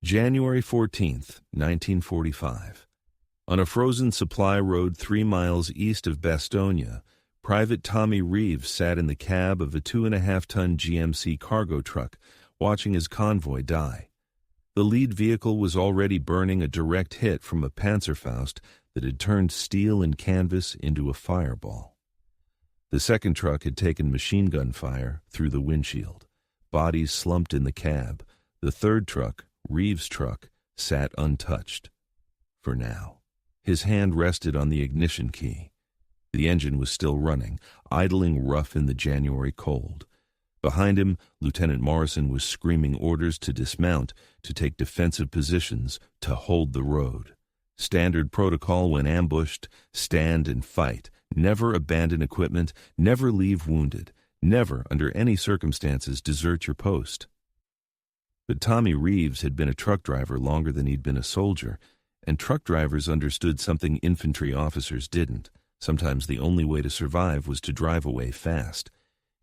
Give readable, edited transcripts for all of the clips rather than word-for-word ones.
January 14th, 1945. On a frozen supply road 3 miles east of Bastogne, Private Tommy Reeves sat in the cab of a 2.5-ton GMC cargo truck, watching his convoy die. The lead vehicle was already burning a direct hit from a Panzerfaust that had turned steel and canvas into a fireball. The second truck had taken machine gun fire through the windshield. Bodies slumped in the cab. The third truck, Reeves' truck, sat untouched. For now. His hand rested on the ignition key. The engine was still running, idling rough in the January cold. Behind him, Lieutenant Morrison was screaming orders to dismount, to take defensive positions, to hold the road. Standard protocol when ambushed: stand and fight. Never abandon equipment, never leave wounded, never, under any circumstances, desert your post. But Tommy Reeves had been a truck driver longer than he'd been a soldier, and truck drivers understood something infantry officers didn't. Sometimes the only way to survive was to drive away fast.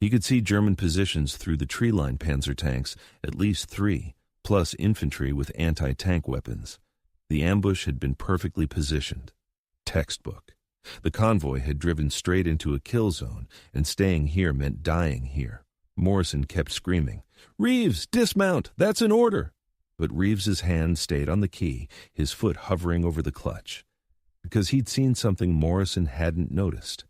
He could see German positions through the tree-line panzer tanks, at least 3, plus infantry with anti-tank weapons. The ambush had been perfectly positioned. Textbook. The convoy had driven straight into a kill zone, and staying here meant dying here. Morrison kept screaming, "Reeves, dismount! That's an order!" But Reeves's hand stayed on the key, his foot hovering over the clutch. Because he'd seen something Morrison hadn't noticed.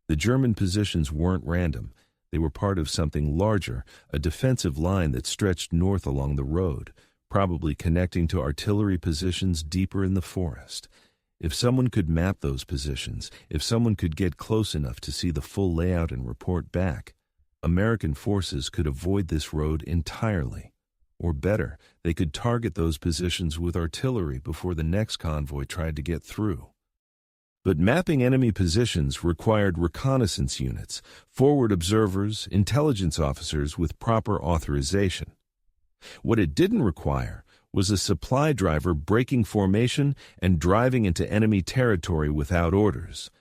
The German positions weren't random. They were part of something larger, a defensive line that stretched north along the road, probably connecting to artillery positions deeper in the forest. If someone could map those positions, if someone could get close enough to see the full layout and report back, American forces could avoid this road entirely. Or better, they could target those positions with artillery before the next convoy tried to get through. But mapping enemy positions required reconnaissance units, forward observers, intelligence officers with proper authorization. What it didn't require was a supply driver breaking formation and driving into enemy territory without orders.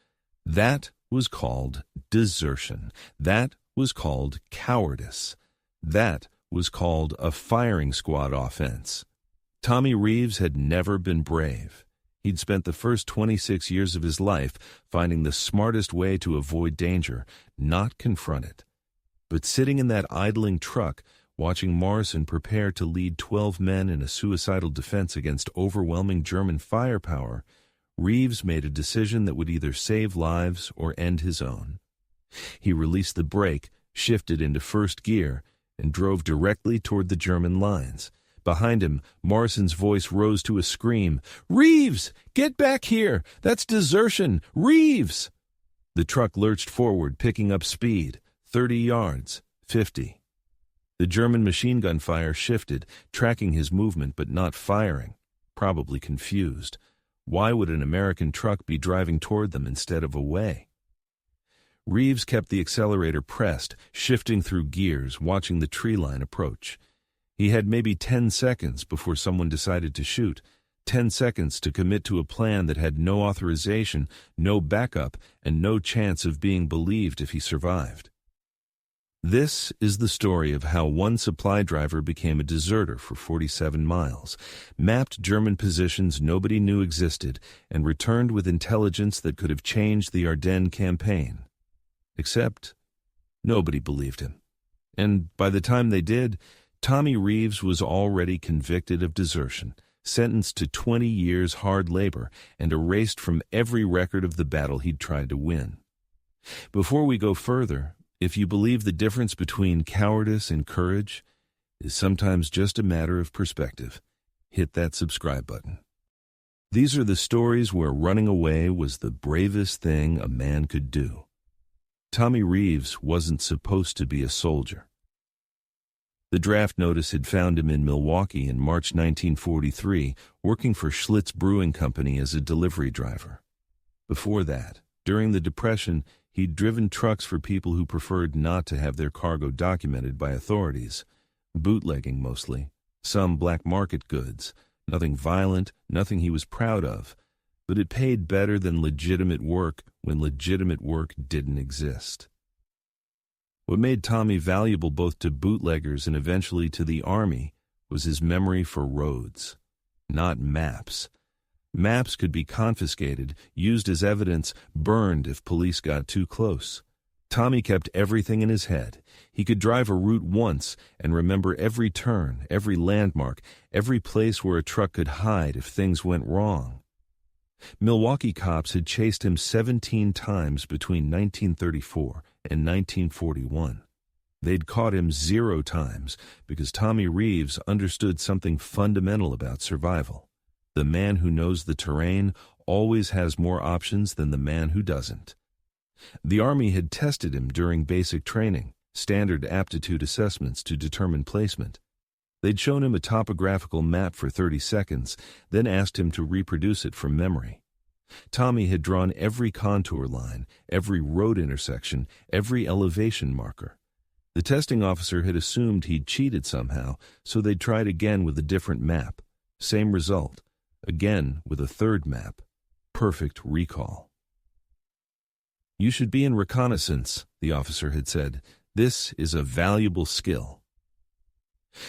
That was called desertion. That was called cowardice. That was called a firing squad offense. Tommy Reeves had never been brave. He'd spent the first 26 years of his life finding the smartest way to avoid danger, not confront it. But sitting in that idling truck, watching Morrison prepare to lead 12 men in a suicidal defense against overwhelming German firepower, Reeves made a decision that would either save lives or end his own. He released the brake, shifted into first gear, and drove directly toward the German lines. Behind him, Morrison's voice rose to a scream. "Reeves! Get back here! That's desertion! Reeves!" The truck lurched forward, picking up speed. 30 yards. 50. The German machine gun fire shifted, tracking his movement but not firing. Probably confused. Why would an American truck be driving toward them instead of away? Reeves kept the accelerator pressed, shifting through gears, watching the tree line approach. He had maybe 10 seconds before someone decided to shoot, 10 seconds to commit to a plan that had no authorization, no backup, and no chance of being believed if he survived. This is the story of how one supply driver became a deserter for 47 miles, mapped German positions nobody knew existed, and returned with intelligence that could have changed the Ardennes campaign. Except nobody believed him. And by the time they did, Tommy Reeves was already convicted of desertion, sentenced to 20 years hard labor, and erased from every record of the battle he'd tried to win. Before we go further, if you believe the difference between cowardice and courage is sometimes just a matter of perspective, hit that subscribe button. These are the stories where running away was the bravest thing a man could do. Tommy Reeves wasn't supposed to be a soldier. The draft notice had found him in Milwaukee in March 1943, working for Schlitz Brewing Company as a delivery driver. Before that, during the Depression, he'd driven trucks for people who preferred not to have their cargo documented by authorities, bootlegging mostly, some black market goods, nothing violent, nothing he was proud of, but it paid better than legitimate work when legitimate work didn't exist. What made Tommy valuable both to bootleggers and eventually to the Army was his memory for roads. not maps. Maps could be confiscated, used as evidence, burned if police got too close. Tommy kept everything in his head. He could drive a route once and remember every turn, every landmark, every place where a truck could hide if things went wrong. Milwaukee cops had chased him 17 times between 1934 and 1941. They'd caught him 0 times because Tommy Reeves understood something fundamental about survival. The man who knows the terrain always has more options than the man who doesn't. The Army had tested him during basic training, standard aptitude assessments to determine placement. They'd shown him a topographical map for 30 seconds, then asked him to reproduce it from memory. Tommy had drawn every contour line, every road intersection, every elevation marker. The testing officer had assumed he'd cheated somehow, so they'd tried again with a different map. Same result. Again with a third map. Perfect recall. "You should be in reconnaissance," the officer had said. "This is a valuable skill."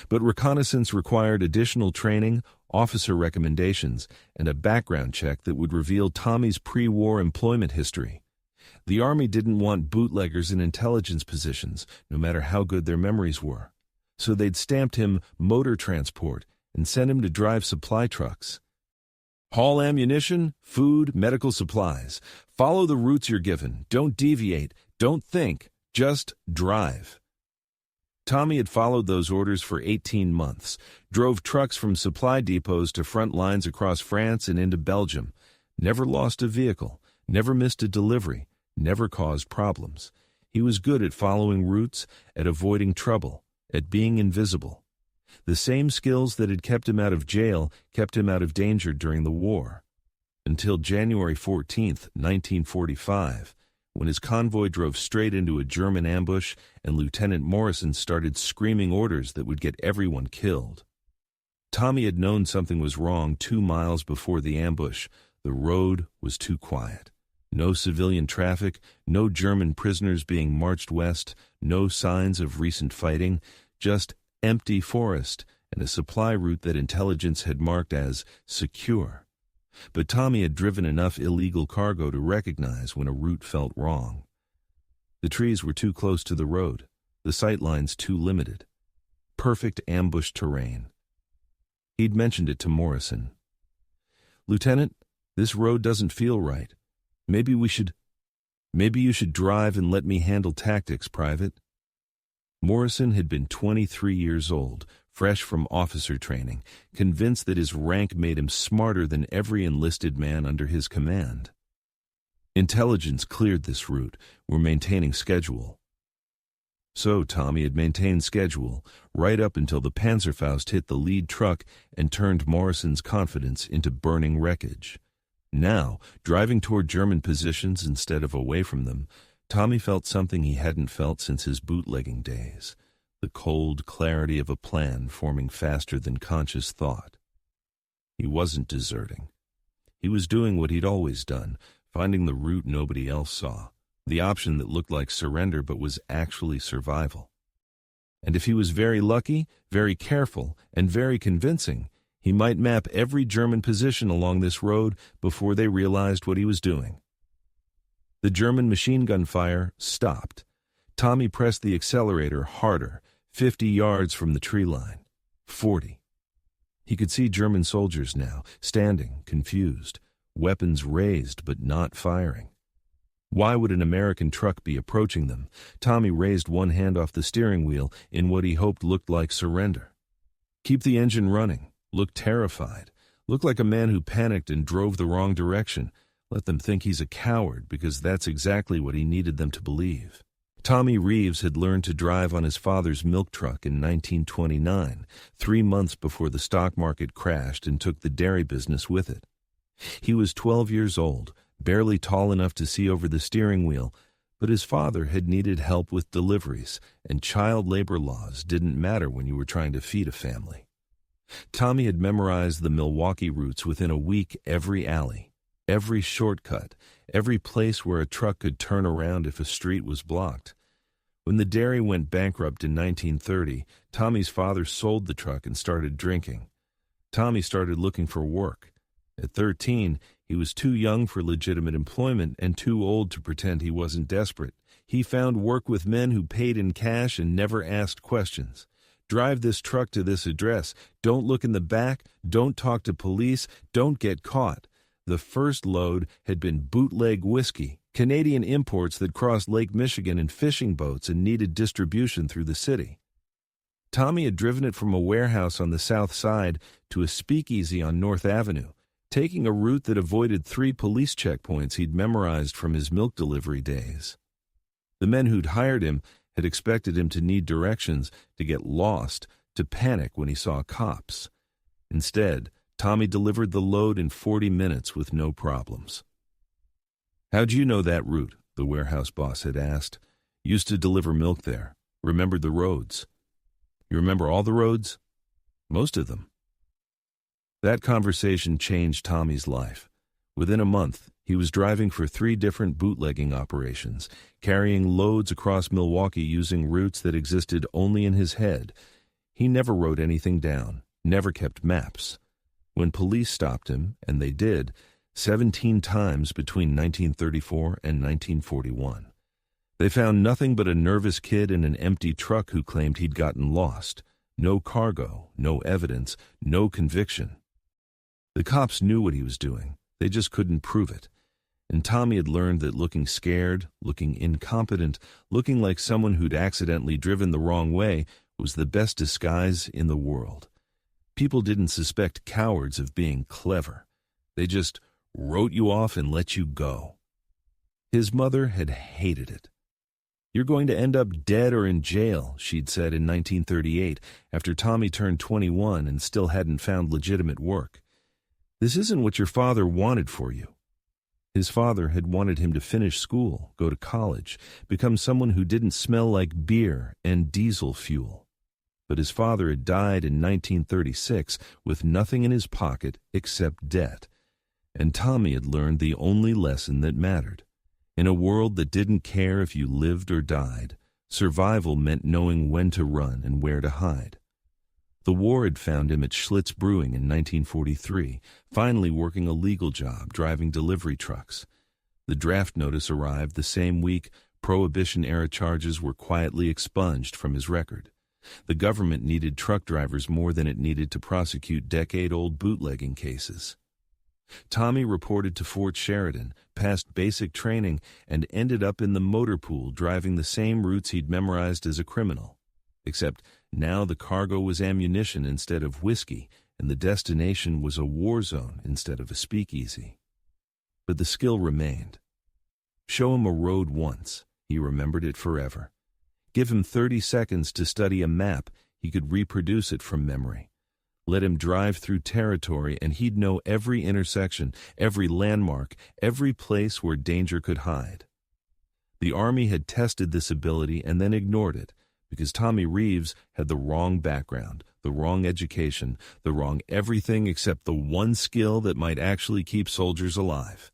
But reconnaissance required additional training, officer recommendations, and a background check that would reveal Tommy's pre-war employment history. The Army didn't want bootleggers in intelligence positions, no matter how good their memories were. So they'd stamped him motor transport and sent him to drive supply trucks. "Haul ammunition, food, medical supplies. Follow the routes you're given. Don't deviate. Don't think. Just drive." Tommy had followed those orders for 18 months, drove trucks from supply depots to front lines across France and into Belgium, never lost a vehicle, never missed a delivery, never caused problems. He was good at following routes, at avoiding trouble, at being invisible. The same skills that had kept him out of jail kept him out of danger during the war. Until January 14, 1945, when his convoy drove straight into a German ambush and Lieutenant Morrison started screaming orders that would get everyone killed. Tommy had known something was wrong 2 miles before the ambush. The road was too quiet. No civilian traffic, no German prisoners being marched west, no signs of recent fighting, just empty forest and a supply route that intelligence had marked as secure. But Tommy had driven enough illegal cargo to recognize when a route felt wrong. The trees were too close to the road, the sightlines too limited. Perfect ambush terrain. He'd mentioned it to Morrison. "Lieutenant, this road doesn't feel right. Maybe you should drive and let me handle tactics, Private." Morrison had been 23 years old, fresh from officer training, convinced that his rank made him smarter than every enlisted man under his command. Intelligence cleared this route, were maintaining schedule. So Tommy had maintained schedule, right up until the Panzerfaust hit the lead truck and turned Morrison's confidence into burning wreckage. Now, driving toward German positions instead of away from them, Tommy felt something he hadn't felt since his bootlegging days, the cold clarity of a plan forming faster than conscious thought. He wasn't deserting. He was doing what he'd always done, finding the route nobody else saw, the option that looked like surrender but was actually survival. And if he was very lucky, very careful, and very convincing, he might map every German position along this road before they realized what he was doing. The German machine gun fire stopped. Tommy pressed the accelerator harder, 50 yards from the tree line. 40. He could see German soldiers now, standing, confused, weapons raised but not firing. Why would an American truck be approaching them? Tommy raised one hand off the steering wheel in what he hoped looked like surrender. Keep the engine running. Look terrified. Look like a man who panicked and drove the wrong direction. Let them think he's a coward, because that's exactly what he needed them to believe. Tommy Reeves had learned to drive on his father's milk truck in 1929, 3 months before the stock market crashed and took the dairy business with it. He was 12 years old, barely tall enough to see over the steering wheel, but his father had needed help with deliveries, and child labor laws didn't matter when you were trying to feed a family. Tommy had memorized the Milwaukee routes within a week, every alley, every shortcut, every place where a truck could turn around if a street was blocked. When the dairy went bankrupt in 1930, Tommy's father sold the truck and started drinking. Tommy started looking for work. At 13, he was too young for legitimate employment and too old to pretend he wasn't desperate. He found work with men who paid in cash and never asked questions. Drive this truck to this address. Don't look in the back. Don't talk to police. Don't get caught. The first load had been bootleg whiskey, Canadian imports that crossed Lake Michigan in fishing boats and needed distribution through the city. Tommy had driven it from a warehouse on the south side to a speakeasy on North Avenue, taking a route that avoided 3 police checkpoints he'd memorized from his milk delivery days. The men who'd hired him had expected him to need directions, to get lost, to panic when he saw cops. Instead, Tommy delivered the load in 40 minutes with no problems. "How'd you know that route?" the warehouse boss had asked. "Used to deliver milk there. Remembered the roads." "You remember all the roads?" "Most of them." That conversation changed Tommy's life. Within a month, he was driving for 3 different bootlegging operations, carrying loads across Milwaukee using routes that existed only in his head. He never wrote anything down, never kept maps. When police stopped him, and they did, 17 times between 1934 and 1941. They found nothing but a nervous kid in an empty truck who claimed he'd gotten lost. No cargo, no evidence, no conviction. The cops knew what he was doing. They just couldn't prove it. And Tommy had learned that looking scared, looking incompetent, looking like someone who'd accidentally driven the wrong way was the best disguise in the world. People didn't suspect cowards of being clever. They just wrote you off and let you go. His mother had hated it. "You're going to end up dead or in jail," she'd said in 1938, after Tommy turned 21 and still hadn't found legitimate work. "This isn't what your father wanted for you." His father had wanted him to finish school, go to college, become someone who didn't smell like beer and diesel fuel. But his father had died in 1936 with nothing in his pocket except debt. And Tommy had learned the only lesson that mattered. In a world that didn't care if you lived or died, survival meant knowing when to run and where to hide. The war had found him at Schlitz Brewing in 1943, finally working a legal job driving delivery trucks. The draft notice arrived the same week Prohibition-era charges were quietly expunged from his record. The government needed truck drivers more than it needed to prosecute decade-old bootlegging cases. Tommy reported to Fort Sheridan, passed basic training, and ended up in the motor pool driving the same routes he'd memorized as a criminal. Except now the cargo was ammunition instead of whiskey, and the destination was a war zone instead of a speakeasy. But the skill remained. Show him a road once, he remembered it forever. Give him 30 seconds to study a map, he could reproduce it from memory. Let him drive through territory and he'd know every intersection, every landmark, every place where danger could hide. The Army had tested this ability and then ignored it, because Tommy Reeves had the wrong background, the wrong education, the wrong everything except the one skill that might actually keep soldiers alive.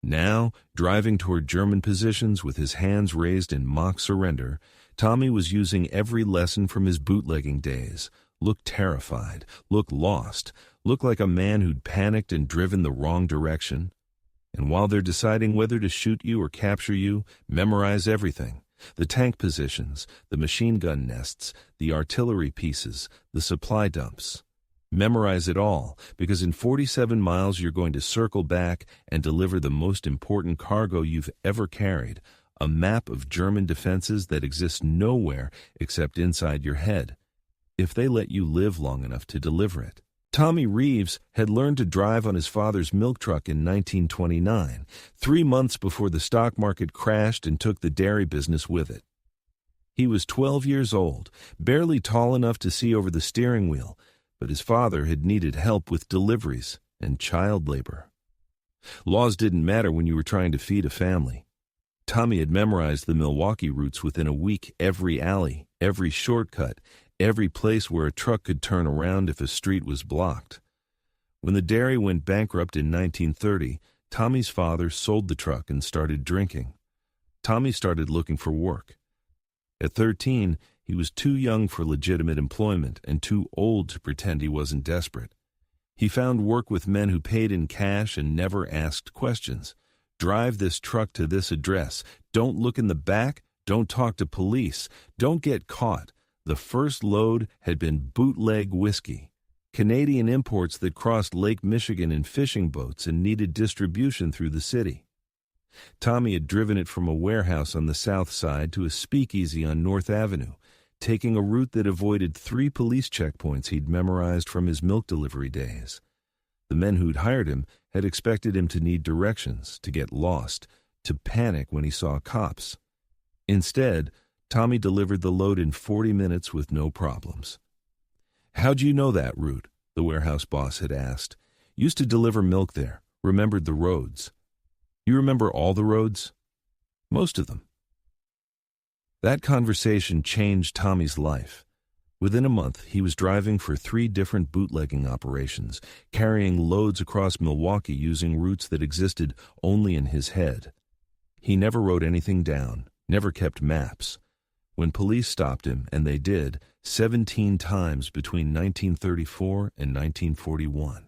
Now, driving toward German positions with his hands raised in mock surrender, Tommy was using every lesson from his bootlegging days. Look terrified, look lost, look like a man who'd panicked and driven the wrong direction. And while they're deciding whether to shoot you or capture you, memorize everything. The tank positions, the machine gun nests, the artillery pieces, the supply dumps. Memorize it all, because in 47 miles you're going to circle back and deliver the most important cargo you've ever carried, a map of German defenses that exists nowhere except inside your head, if they let you live long enough to deliver it. Tommy Reeves had learned to drive on his father's milk truck in 1929, 3 months before the stock market crashed and took the dairy business with it. He was 12 years old, barely tall enough to see over the steering wheel, but his father had needed help with deliveries and child labor. Laws didn't matter when you were trying to feed a family. Tommy had memorized the Milwaukee routes within a week, every alley, every shortcut, every place where a truck could turn around if a street was blocked. When the dairy went bankrupt in 1930, Tommy's father sold the truck and started drinking. Tommy started looking for work. At 13, he was too young for legitimate employment and too old to pretend he wasn't desperate. He found work with men who paid in cash and never asked questions. Drive this truck to this address. Don't look in the back. Don't talk to police. Don't get caught. The first load had been bootleg whiskey, Canadian imports that crossed Lake Michigan in fishing boats and needed distribution through the city. Tommy had driven it from a warehouse on the south side to a speakeasy on North Avenue, taking a route that avoided 3 police checkpoints he'd memorized from his milk delivery days. The men who'd hired him had expected him to need directions, to get lost, to panic when he saw cops. Instead, Tommy delivered the load in 40 minutes with no problems. "How'd you know that route?" the warehouse boss had asked. "Used to deliver milk there, remembered the roads." "You remember all the roads?" "Most of them." That conversation changed Tommy's life. Within a month, he was driving for 3 different bootlegging operations, carrying loads across Milwaukee using routes that existed only in his head. He never wrote anything down, never kept maps. When police stopped him, and they did, 17 times between 1934 and 1941.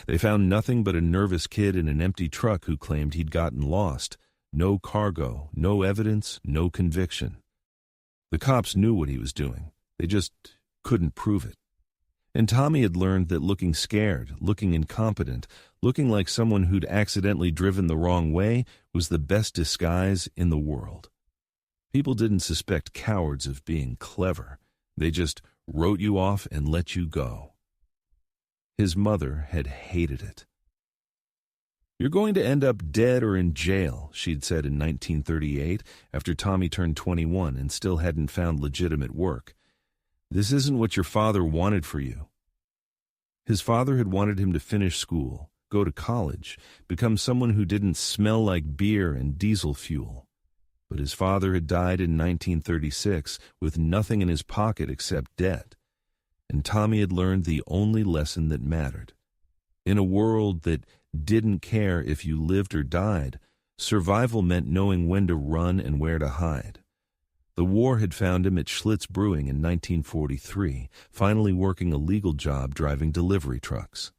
They found nothing but a nervous kid in an empty truck who claimed he'd gotten lost. No cargo, no evidence, no conviction. The cops knew what he was doing. They just couldn't prove it. And Tommy had learned that looking scared, looking incompetent, looking like someone who'd accidentally driven the wrong way was the best disguise in the world. People didn't suspect cowards of being clever. They just wrote you off and let you go. His mother had hated it. "You're going to end up dead or in jail," she'd said in 1938, after Tommy turned 21 and still hadn't found legitimate work. "This isn't what your father wanted for you." His father had wanted him to finish school, go to college, become someone who didn't smell like beer and diesel fuel. But his father had died in 1936 with nothing in his pocket except debt. And Tommy had learned the only lesson that mattered. In a world that didn't care if you lived or died, survival meant knowing when to run and where to hide. The war had found him at Schlitz Brewing in 1943, finally working a legal job driving delivery trucks.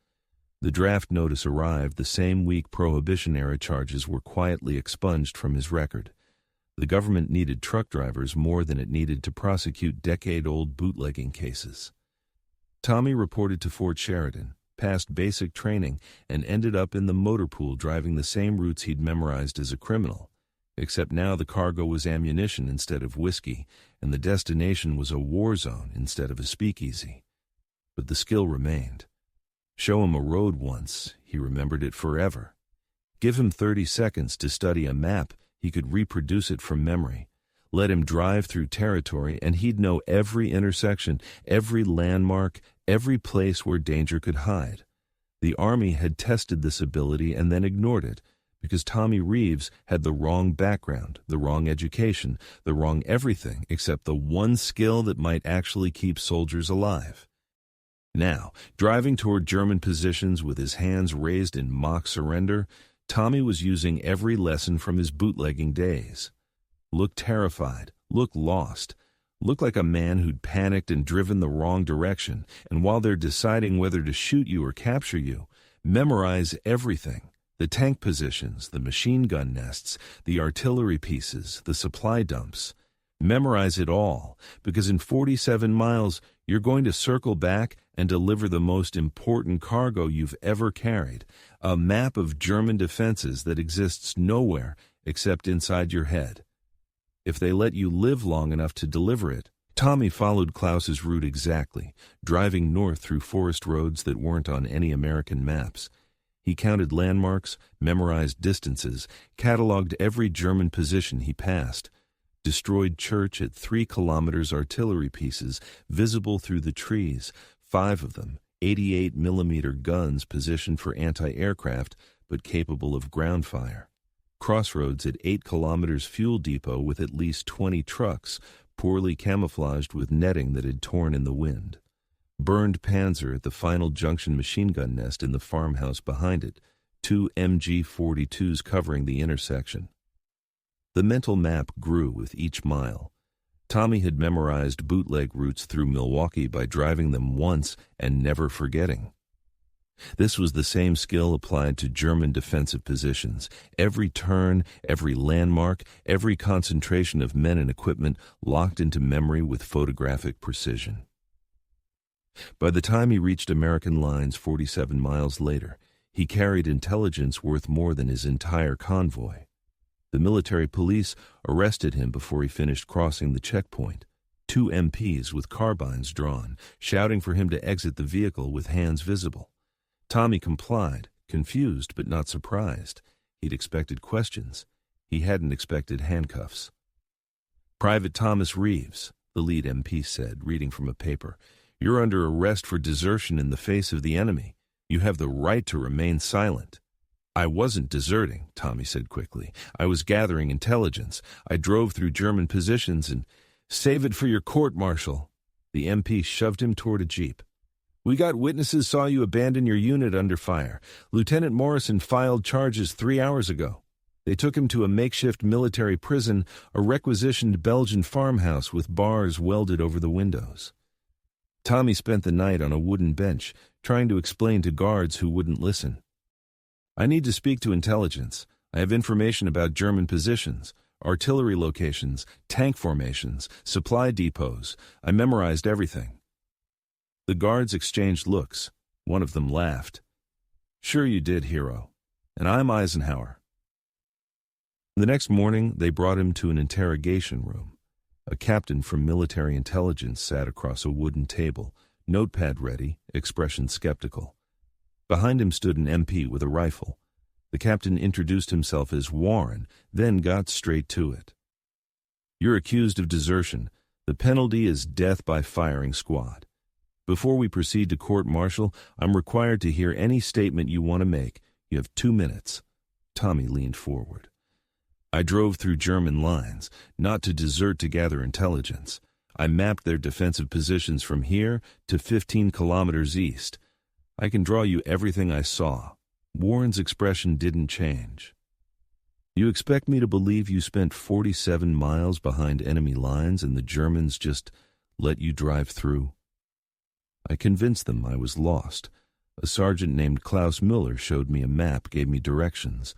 The draft notice arrived the same week Prohibition-era charges were quietly expunged from his record. The government needed truck drivers more than it needed to prosecute decade-old bootlegging cases. Tommy reported to Fort Sheridan, passed basic training, and ended up in the motor pool driving the same routes he'd memorized as a criminal, except now the cargo was ammunition instead of whiskey, and the destination was a war zone instead of a speakeasy. But the skill remained. Show him a road once, he remembered it forever. Give him 30 seconds to study a map, he could reproduce it from memory. Let him drive through territory, and he'd know every intersection, every landmark, every place where danger could hide. The Army had tested this ability and then ignored it, because Tommy Reeves had the wrong background, the wrong education, the wrong everything except the one skill that might actually keep soldiers alive. Now, driving toward German positions with his hands raised in mock surrender, Tommy was using every lesson from his bootlegging days. Look terrified, look lost, look like a man who'd panicked and driven the wrong direction, and while they're deciding whether to shoot you or capture you, memorize everything. The tank positions, the machine gun nests, the artillery pieces, the supply dumps. Memorize it all, because in 47 miles, you're going to circle back and deliver the most important cargo you've ever carried, a map of German defenses that exists nowhere except inside your head. If they let you live long enough to deliver it, Tommy followed Klaus's route exactly, driving north through forest roads that weren't on any American maps. He counted landmarks, memorized distances, cataloged every German position he passed. Destroyed church at 3 kilometers artillery pieces, visible through the trees, 5 of them, 88-millimeter guns positioned for anti-aircraft, but capable of ground fire. Crossroads at 8 kilometers fuel depot with at least 20 trucks, poorly camouflaged with netting that had torn in the wind. Burned Panzer at the final junction machine gun nest in the farmhouse behind it, 2 MG-42s covering the intersection. The mental map grew with each mile. Tommy had memorized bootleg routes through Milwaukee by driving them once and never forgetting. This was the same skill applied to German defensive positions. Every turn, every landmark, every concentration of men and equipment locked into memory with photographic precision. By the time he reached American lines 47 miles later, he carried intelligence worth more than his entire convoy. The military police arrested him before he finished crossing the checkpoint. 2 MPs with carbines drawn, shouting for him to exit the vehicle with hands visible. Tommy complied, confused but not surprised. He'd expected questions. He hadn't expected handcuffs. "Private Thomas Reeves," the lead MP said, reading from a paper. "You're under arrest for desertion in the face of the enemy. You have the right to remain silent." "I wasn't deserting," Tommy said quickly. "I was gathering intelligence. I drove through German positions and—" "Save it for your court-martial." The MP shoved him toward a jeep. "We got witnesses saw you abandon your unit under fire. Lieutenant Morrison filed charges 3 hours ago. They took him to a makeshift military prison, a requisitioned Belgian farmhouse with bars welded over the windows." Tommy spent the night on a wooden bench, trying to explain to guards who wouldn't listen. "I need to speak to intelligence. I have information about German positions, artillery locations, tank formations, supply depots. I memorized everything." The guards exchanged looks. One of them laughed. "Sure you did, hero. And I'm Eisenhower." The next morning, they brought him to an interrogation room. A captain from military intelligence sat across a wooden table, notepad ready, expression skeptical. Behind him stood an MP with a rifle. The captain introduced himself as Warren, then got straight to it. "You're accused of desertion. The penalty is death by firing squad. Before we proceed to court-martial, I'm required to hear any statement you want to make. You have 2 minutes." Tommy leaned forward. "I drove through German lines, not to desert to gather intelligence. I mapped their defensive positions from here to 15 kilometers east. I can draw you everything I saw." Warren's expression didn't change. "You expect me to believe you spent 47 miles behind enemy lines and the Germans just let you drive through?" "I convinced them I was lost. A sergeant named Klaus Müller showed me a map, gave me directions.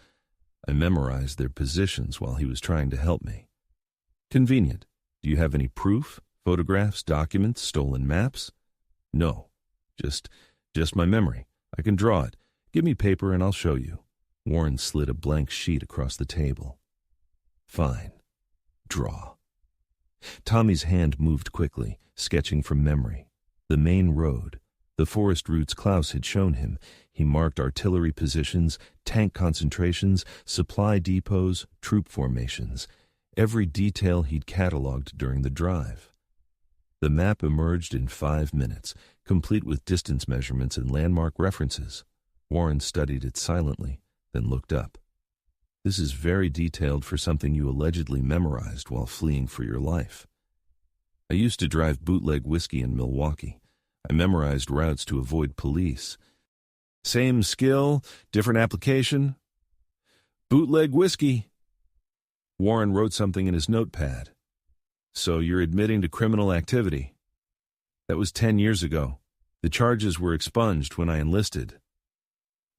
I memorized their positions while he was trying to help me." "Convenient. Do you have any proof? Photographs, documents, stolen maps?" "No. Just my memory. I can draw it. Give me paper and I'll show you." Warren slid a blank sheet across the table. "Fine. Draw." Tommy's hand moved quickly, sketching from memory. The main road, the forest routes Klaus had shown him. He marked artillery positions, tank concentrations, supply depots, troop formations, every detail he'd cataloged during the drive. The map emerged in 5 minutes, complete with distance measurements and landmark references. Warren studied it silently, then looked up. "This is very detailed for something you allegedly memorized while fleeing for your life." "I used to drive bootleg whiskey in Milwaukee. I memorized routes to avoid police." "Same skill, different application?" "Bootleg whiskey." Warren wrote something in his notepad. "So you're admitting to criminal activity?" "That was 10 years ago. The charges were expunged when I enlisted."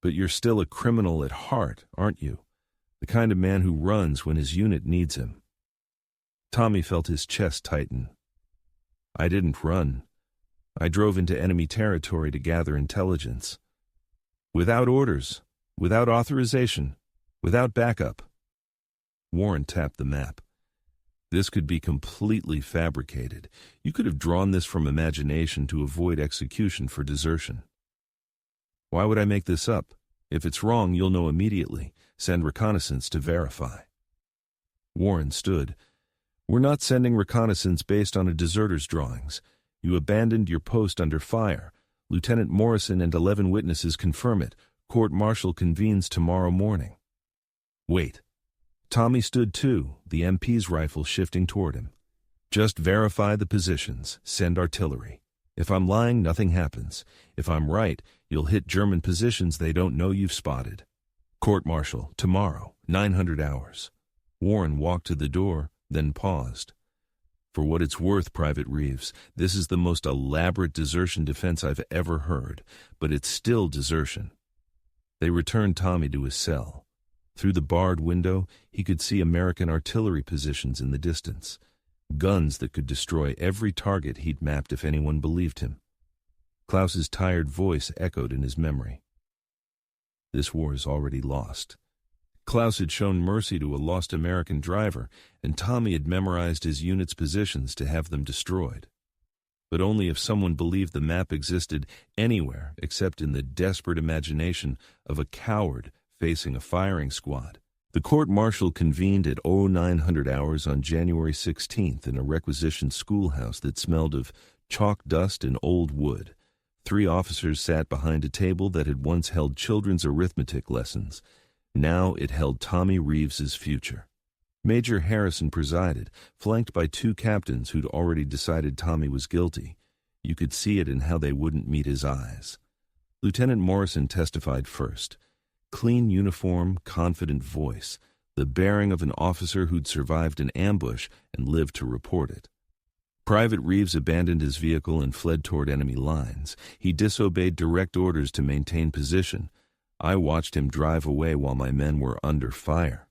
"But you're still a criminal at heart, aren't you? The kind of man who runs when his unit needs him." Tommy felt his chest tighten. "I didn't run. I drove into enemy territory to gather intelligence. Without orders, without authorization, without backup." Warren tapped the map. "This could be completely fabricated. You could have drawn this from imagination to avoid execution for desertion." "Why would I make this up? If it's wrong, you'll know immediately. Send reconnaissance to verify." Warren stood. "We're not sending reconnaissance based on a deserter's drawings. You abandoned your post under fire. Lieutenant Morrison and 11 witnesses confirm it. Court-martial convenes tomorrow morning." "Wait." Tommy stood too, the MP's rifle shifting toward him. "Just verify the positions. Send artillery. If I'm lying, nothing happens. If I'm right, you'll hit German positions they don't know you've spotted. Court-martial, tomorrow, 900 hours. Warren walked to the door, then paused. For what it's worth, Private Reeves, this is the most elaborate desertion defense I've ever heard, but it's still desertion. They returned Tommy to his cell. Through the barred window, he could see American artillery positions in the distance, guns that could destroy every target he'd mapped if anyone believed him. Klaus's tired voice echoed in his memory. This war is already lost. Klaus had shown mercy to a lost American driver, and Tommy had memorized his unit's positions to have them destroyed. But only if someone believed the map existed anywhere except in the desperate imagination of a coward facing a firing squad. The court-martial convened at 0900 hours on January 16th in a requisitioned schoolhouse that smelled of chalk dust and old wood. 3 officers sat behind a table that had once held children's arithmetic lessons. Now it held Tommy Reeves's future. Major Harrison presided, flanked by 2 captains who'd already decided Tommy was guilty. You could see it in how they wouldn't meet his eyes. Lieutenant Morrison testified first. Clean uniform, confident voice, the bearing of an officer who'd survived an ambush and lived to report it. Private Reeves abandoned his vehicle and fled toward enemy lines. He disobeyed direct orders to maintain position. I watched him drive away while my men were under fire.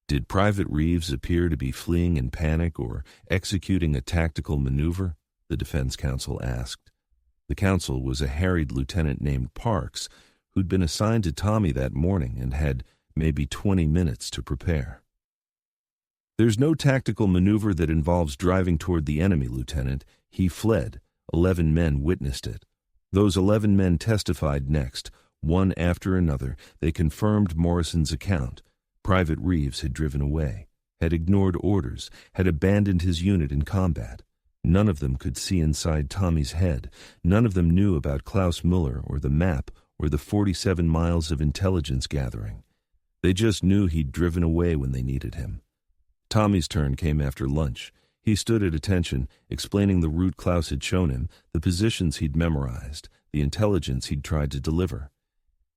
Did Private Reeves appear to be fleeing in panic or executing a tactical maneuver? The defense counsel asked. The counsel was a harried lieutenant named Parks, who'd been assigned to Tommy that morning and had maybe 20 minutes to prepare. There's no tactical maneuver that involves driving toward the enemy, Lieutenant. He fled. 11 men witnessed it. Those 11 men testified next. One after another, they confirmed Morrison's account. Private Reeves had driven away, had ignored orders, had abandoned his unit in combat. None of them could see inside Tommy's head. None of them knew about Klaus Müller or the map or the 47 miles of intelligence gathering. They just knew he'd driven away when they needed him. Tommy's turn came after lunch. He stood at attention, explaining the route Klaus had shown him, the positions he'd memorized, the intelligence he'd tried to deliver.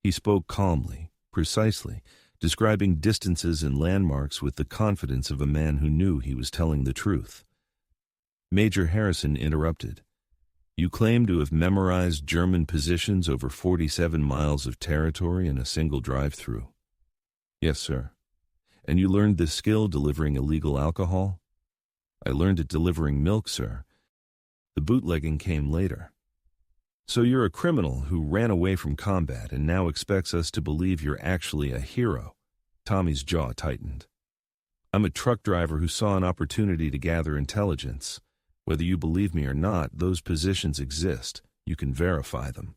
He spoke calmly, precisely, describing distances and landmarks with the confidence of a man who knew he was telling the truth. Major Harrison interrupted. You claim to have memorized German positions over 47 miles of territory in a single drive-through. Yes, sir. And you learned this skill delivering illegal alcohol? I learned it delivering milk, sir. The bootlegging came later. So you're a criminal who ran away from combat and now expects us to believe you're actually a hero. Tommy's jaw tightened. I'm a truck driver who saw an opportunity to gather intelligence. Whether you believe me or not, those positions exist. You can verify them.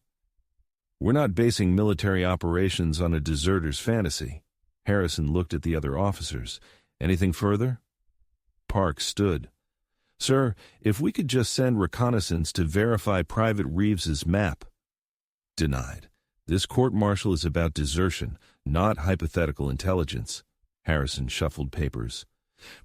We're not basing military operations on a deserter's fantasy. Harrison looked at the other officers. Anything further? Parks stood. Sir, if we could just send reconnaissance to verify Private Reeves's map. Denied. This court-martial is about desertion, not hypothetical intelligence. Harrison shuffled papers.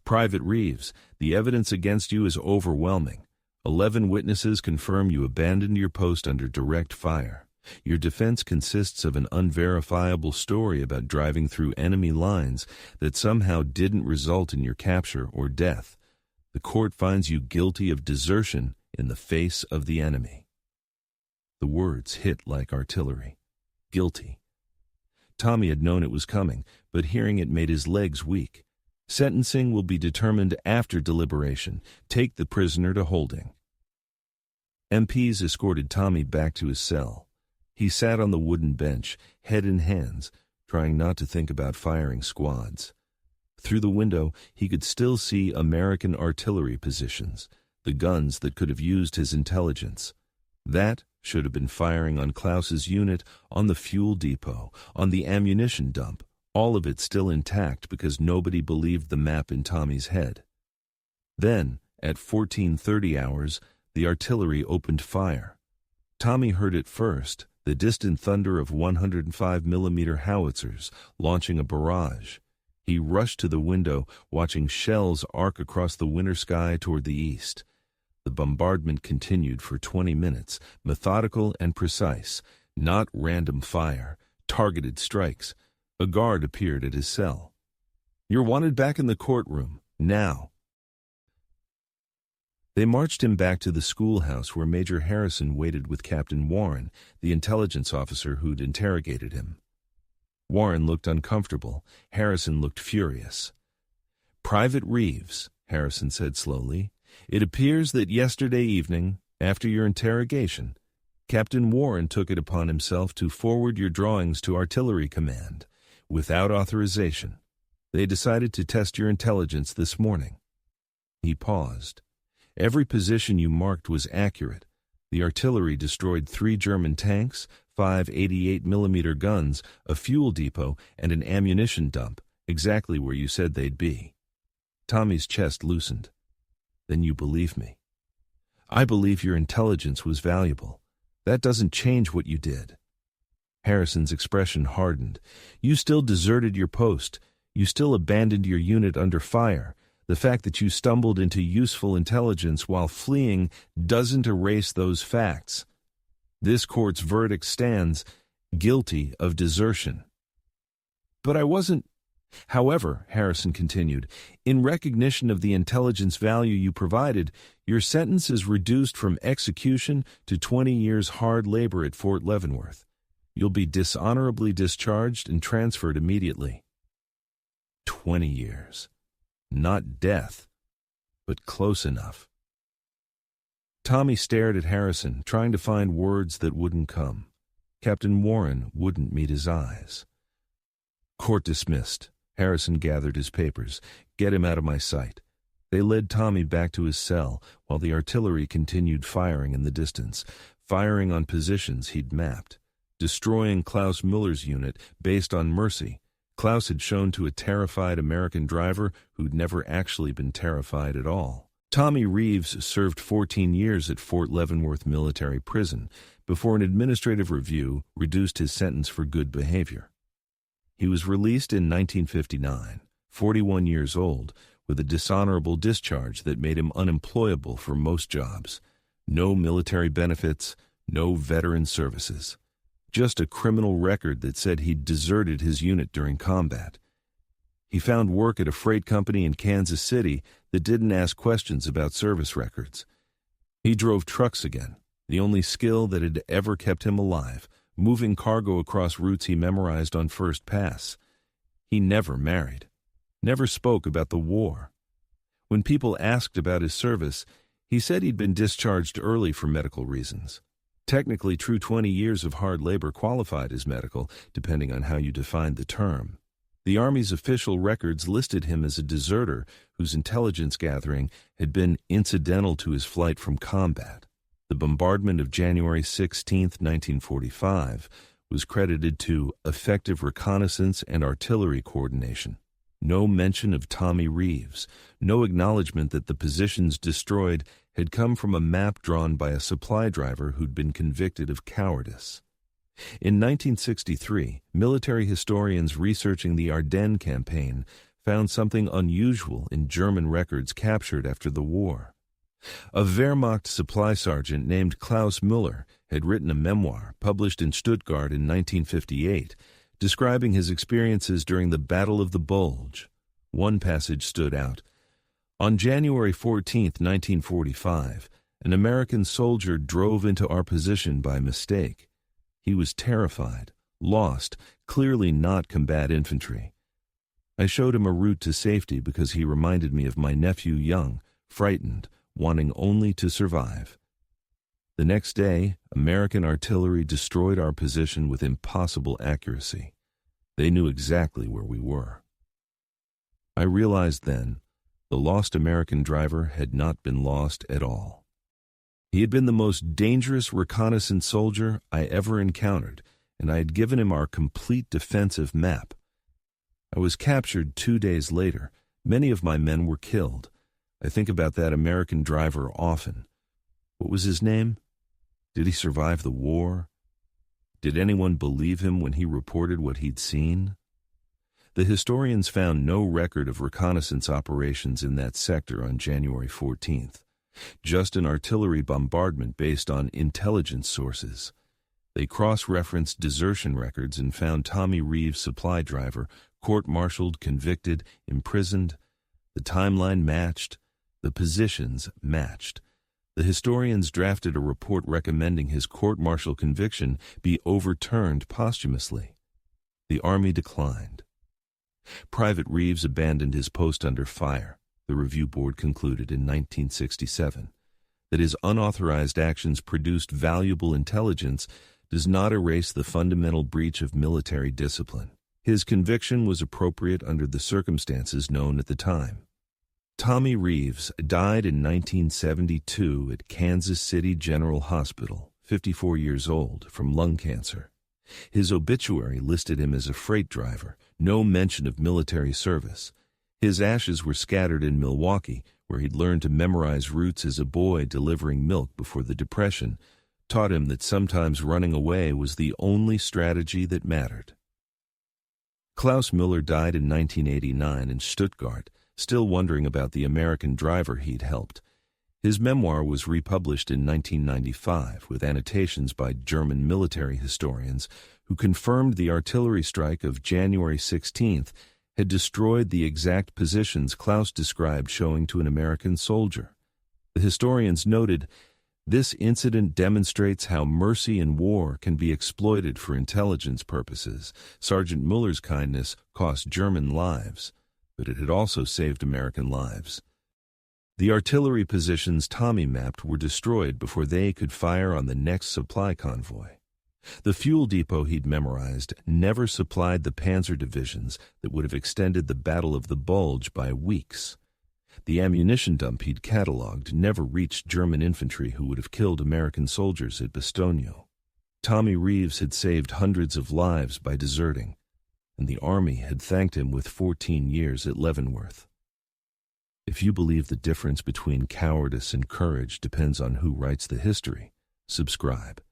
Private Reeves, the evidence against you is overwhelming. 11 witnesses confirm you abandoned your post under direct fire. Your defense consists of an unverifiable story about driving through enemy lines that somehow didn't result in your capture or death. The court finds you guilty of desertion in the face of the enemy. The words hit like artillery. Guilty. Tommy had known it was coming, but hearing it made his legs weak. Sentencing will be determined after deliberation. Take the prisoner to holding. MPs escorted Tommy back to his cell. He sat on the wooden bench, head in hands, trying not to think about firing squads. Through the window, he could still see American artillery positions, the guns that could have used his intelligence. That should have been firing on Klaus's unit, on the fuel depot, on the ammunition dump, all of it still intact because nobody believed the map in Tommy's head. Then, at 14:30 hours, the artillery opened fire. Tommy heard it first, the distant thunder of 105mm howitzers launching a barrage. He rushed to the window, watching shells arc across the winter sky toward the east. The bombardment continued for 20 minutes, methodical and precise, not random fire, targeted strikes. A guard appeared at his cell. You're wanted back in the courtroom, now. They marched him back to the schoolhouse where Major Harrison waited with Captain Warren, the intelligence officer who'd interrogated him. Warren looked uncomfortable. Harrison looked furious. "Private Reeves," Harrison said slowly, "it appears that yesterday evening, after your interrogation, Captain Warren took it upon himself to forward your drawings to Artillery Command, without authorization. They decided to test your intelligence this morning." He paused. "Every position you marked was accurate. The artillery destroyed 3 German tanks, 5 88mm guns, a fuel depot, and an ammunition dump, exactly where you said they'd be." Tommy's chest loosened. "Then you believe me?" "I believe your intelligence was valuable. That doesn't change what you did." Harrison's expression hardened. "You still deserted your post. You still abandoned your unit under fire. The fact that you stumbled into useful intelligence while fleeing doesn't erase those facts. This court's verdict stands guilty of desertion." "But I wasn't—" "However," Harrison continued, "in recognition of the intelligence value you provided, your sentence is reduced from execution to 20 years hard labor at Fort Leavenworth. You'll be dishonorably discharged and transferred immediately." 20 years. Not death, but close enough. Tommy stared at Harrison, trying to find words that wouldn't come. Captain Warren wouldn't meet his eyes. "Court dismissed." Harrison gathered his papers. "Get him out of my sight." They led Tommy back to his cell, while the artillery continued firing in the distance, firing on positions he'd mapped, destroying Klaus Müller's unit based on mercy. Klaus had shown to a terrified American driver who'd never actually been terrified at all. Tommy Reeves served 14 years at Fort Leavenworth Military Prison before an administrative review reduced his sentence for good behavior. He was released in 1959, 41 years old, with a dishonorable discharge that made him unemployable for most jobs. No military benefits, no veteran services. Just a criminal record that said he'd deserted his unit during combat. He found work at a freight company in Kansas City that didn't ask questions about service records. He drove trucks again, the only skill that had ever kept him alive, moving cargo across routes he memorized on first pass. He never married, never spoke about the war. When people asked about his service, he said he'd been discharged early for medical reasons. Technically, true 20 years of hard labor qualified as medical, depending on how you defined the term. The Army's official records listed him as a deserter whose intelligence gathering had been incidental to his flight from combat. The bombardment of January 16, 1945, was credited to effective reconnaissance and artillery coordination. No mention of Tommy Reeves, no acknowledgement that the positions destroyed had come from a map drawn by a supply driver who'd been convicted of cowardice. In 1963, military historians researching the Ardennes campaign found something unusual in German records captured after the war. A Wehrmacht supply sergeant named Klaus Müller had written a memoir published in Stuttgart in 1958, describing his experiences during the Battle of the Bulge. One passage stood out. On January 14, 1945, an American soldier drove into our position by mistake. He was terrified, lost, clearly not combat infantry. I showed him a route to safety because he reminded me of my nephew young, frightened, wanting only to survive. The next day, American artillery destroyed our position with impossible accuracy. They knew exactly where we were. I realized then the lost American driver had not been lost at all. He had been the most dangerous reconnaissance soldier I ever encountered, and I had given him our complete defensive map. I was captured 2 days later. Many of my men were killed. I think about that American driver often. What was his name? Did he survive the war? Did anyone believe him when he reported what he'd seen? The historians found no record of reconnaissance operations in that sector on January 14th, just an artillery bombardment based on intelligence sources. They cross-referenced desertion records and found Tommy Reeves' supply driver court-martialed, convicted, imprisoned. The timeline matched. The positions matched. The historians drafted a report recommending his court-martial conviction be overturned posthumously. The Army declined. Private Reeves abandoned his post under fire. The review board concluded in 1967 that his unauthorized actions produced valuable intelligence does not erase the fundamental breach of military discipline. His conviction was appropriate under the circumstances known at the time. Tommy Reeves died in 1972 at Kansas City General Hospital, 54 years old, from lung cancer. His obituary listed him as a freight driver, no mention of military service. His ashes were scattered in Milwaukee, where he'd learned to memorize routes as a boy delivering milk before the Depression taught him that sometimes running away was the only strategy that mattered. Klaus Müller died in 1989 in Stuttgart, still wondering about the American driver he'd helped. His memoir was republished in 1995 with annotations by German military historians who confirmed the artillery strike of January 16th had destroyed the exact positions Klaus described showing to an American soldier. The historians noted, "This incident demonstrates how mercy in war can be exploited for intelligence purposes. Sergeant Muller's kindness cost German lives, but it had also saved American lives." The artillery positions Tommy mapped were destroyed before they could fire on the next supply convoy. The fuel depot he'd memorized never supplied the panzer divisions that would have extended the Battle of the Bulge by weeks. The ammunition dump he'd cataloged never reached German infantry who would have killed American soldiers at Bastogne. Tommy Reeves had saved hundreds of lives by deserting, and the Army had thanked him with 14 years at Leavenworth. If you believe the difference between cowardice and courage depends on who writes the history, subscribe,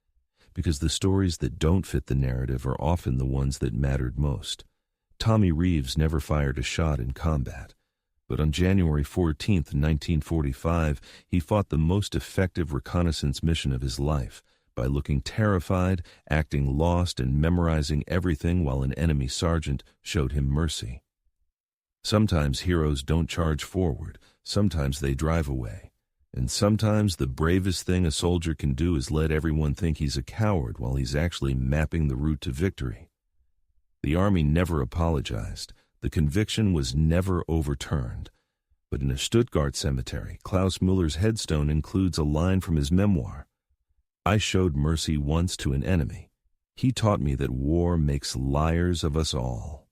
because the stories that don't fit the narrative are often the ones that mattered most. Tommy Reeves never fired a shot in combat, but on January 14, 1945, he fought the most effective reconnaissance mission of his life by looking terrified, acting lost, and memorizing everything while an enemy sergeant showed him mercy. Sometimes heroes don't charge forward, sometimes they drive away, and sometimes the bravest thing a soldier can do is let everyone think he's a coward while he's actually mapping the route to victory. The Army never apologized. The conviction was never overturned. But in a Stuttgart cemetery, Klaus Müller's headstone includes a line from his memoir. "I showed mercy once to an enemy. He taught me that war makes liars of us all."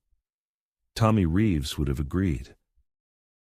Tommy Reeves would have agreed.